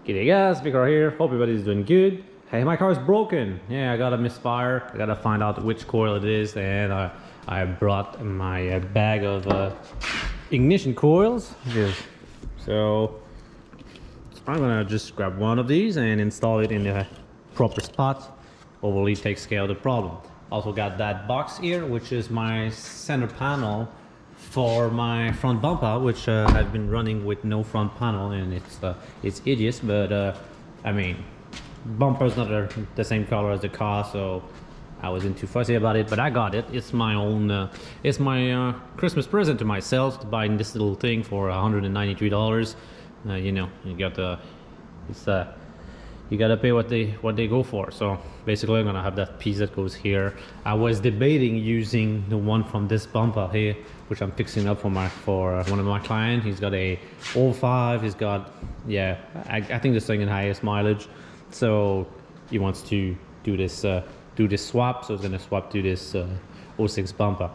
G'day guys, Vicar here. Hope everybody's doing good. Hey, my car is broken. Yeah, I got a misfire. I gotta find out which coil it is, and I brought my bag of ignition coils. So I'm gonna just grab one of these and install it in the proper spot. Hopefully takes care of the problem. Also got that box here, which is my center panel for my front bumper, which I've been running with no front panel, and it's hideous. But I mean, bumper's not the same color as the car, so I wasn't too fussy about it. But I got it. It's my own. It's my Christmas present to myself, buying this little thing for $193. You know, you got the. You gotta pay what they go for. So basically I'm gonna have that piece that goes here. I was debating using the one from this bumper here, which I'm fixing up for one of my clients. He's got a 05. He's got, yeah, I think this thing in highest mileage, so he wants to do this swap. So he's gonna swap to this 06 bumper.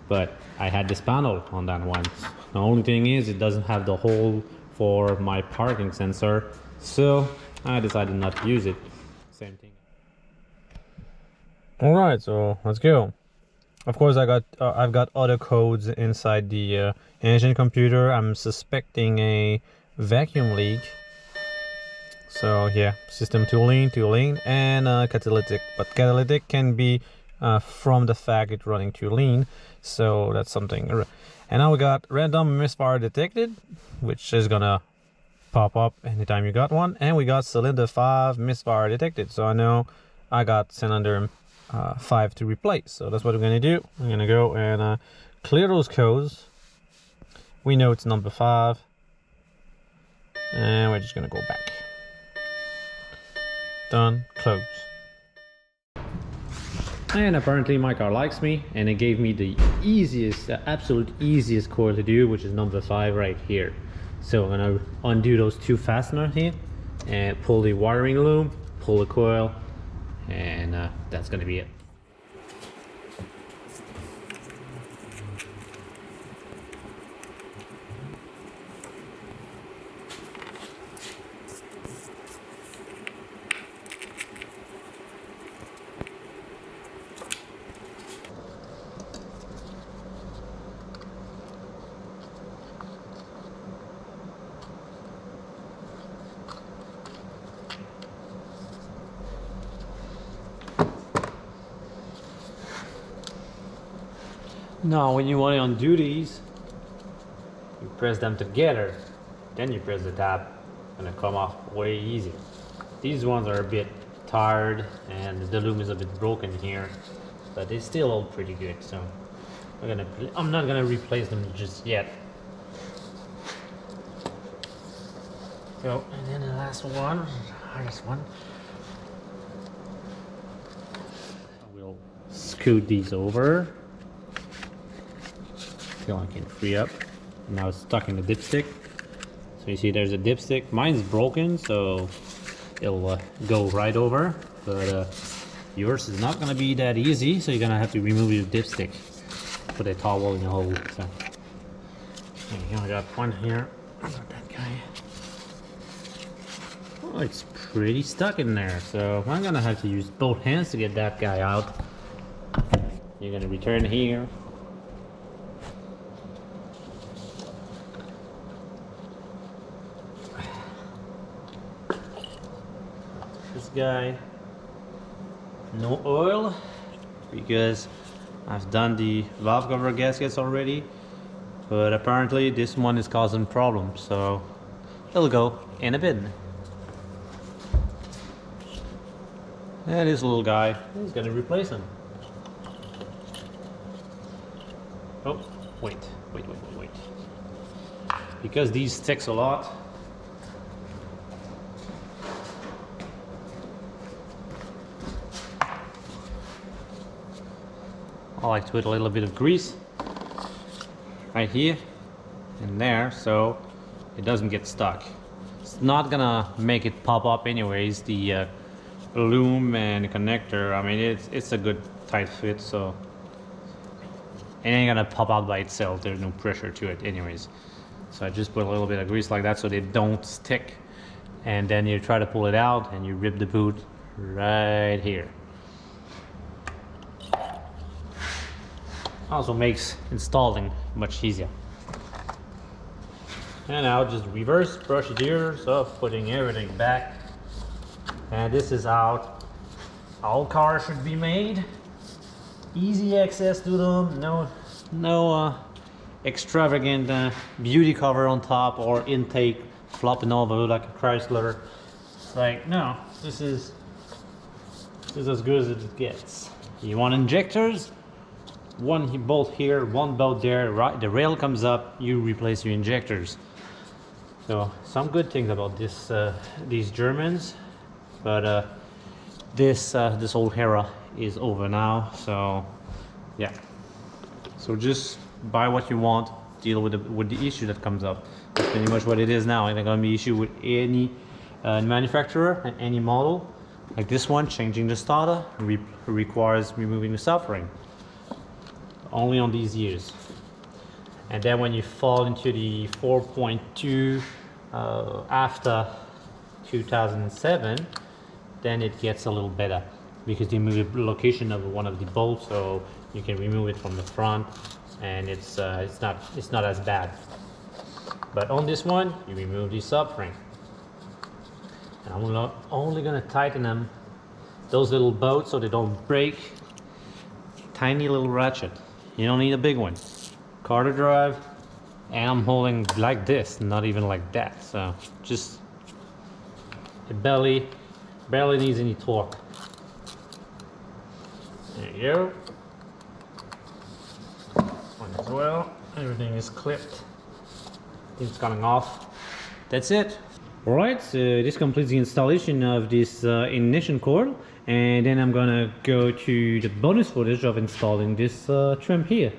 But I had this panel on that one. The only thing is it doesn't have the hole for my parking sensor, so I decided not to use it. Same thing. All right, so let's go. Of course, I've got other codes inside the engine computer. I'm suspecting a vacuum leak. So yeah, system tooling, and catalytic. But catalytic can be from the fact it's running too lean. So that's something. And now we got random misfire detected, which is gonna pop up anytime you got one, and we got cylinder 5 misfire detected, so I know I got cylinder 5 to replace. So that's what we're gonna do. We're gonna go and clear those codes. We know it's number 5, and we're just gonna go back. Done. Close. And apparently my car likes me, and it gave me the easiest, absolute easiest coil to do, which is number 5 right here. So I'm gonna undo those 2 fasteners here and pull the wiring loom, pull the coil, and that's gonna be it. Now when you want to undo these, you press them together, then you press the tab, and it come off way easy. These ones are a bit tired and the loom is a bit broken here, but they still hold pretty good, so I'm not gonna replace them just yet. So, and then the last one, hardest one, we'll scoot these over till I can free up. Now it's stuck in the dipstick. So you see there's a dipstick. Mine's broken, so it'll go right over. But yours is not gonna be that easy, so you're gonna have to remove your dipstick. Put a towel in the hole. So I got one here. I got that guy. Oh, it's pretty stuck in there. So I'm gonna have to use both hands to get that guy out. You're gonna return here. This guy, no oil, because I've done the valve cover gaskets already, but apparently this one is causing problems, so it'll go in a bin. And this little guy is gonna replace him. Oh, wait. Because these sticks a lot, I like to put a little bit of grease right here and there, so it doesn't get stuck. It's not gonna make it pop up anyways, the loom and the connector. I mean, it's a good tight fit, so it ain't gonna pop out by itself. There's no pressure to it anyways. So I just put a little bit of grease like that so they don't stick. and then you try to pull it out and you rip the boot right here. Also makes installing much easier. And now just reverse procedures of putting everything back. And this is how all cars should be made. Easy access to them, no extravagant beauty cover on top or intake flopping over like a Chrysler. It's like, no, this is as good as it gets. You want injectors? One bolt here, one bolt there, right? The rail comes up, you replace your injectors. So some good things about these Germans, but this old era is over now. So yeah, so just buy what you want, deal with the issue that comes up. That's pretty much what it is now. It's not gonna be issue with any manufacturer and any model. Like this one, changing the starter requires removing the subframe. Only on these years. And then when you fall into the 4.2 after 2007, then it gets a little better because they move the location of one of the bolts, so you can remove it from the front, and it's not as bad. But on this one, you remove the subframe. And I'm only gonna tighten them, those little bolts, so they don't break. Tiny little ratchet. You don't need a big one. Car to drive, and I'm holding like this, not even like that. So just, it barely needs any torque. There you go. One as well. Everything is clipped. It's coming off. That's it. Alright, so this completes the installation of this ignition coil, and then I'm gonna go to the bonus footage of installing this trim here.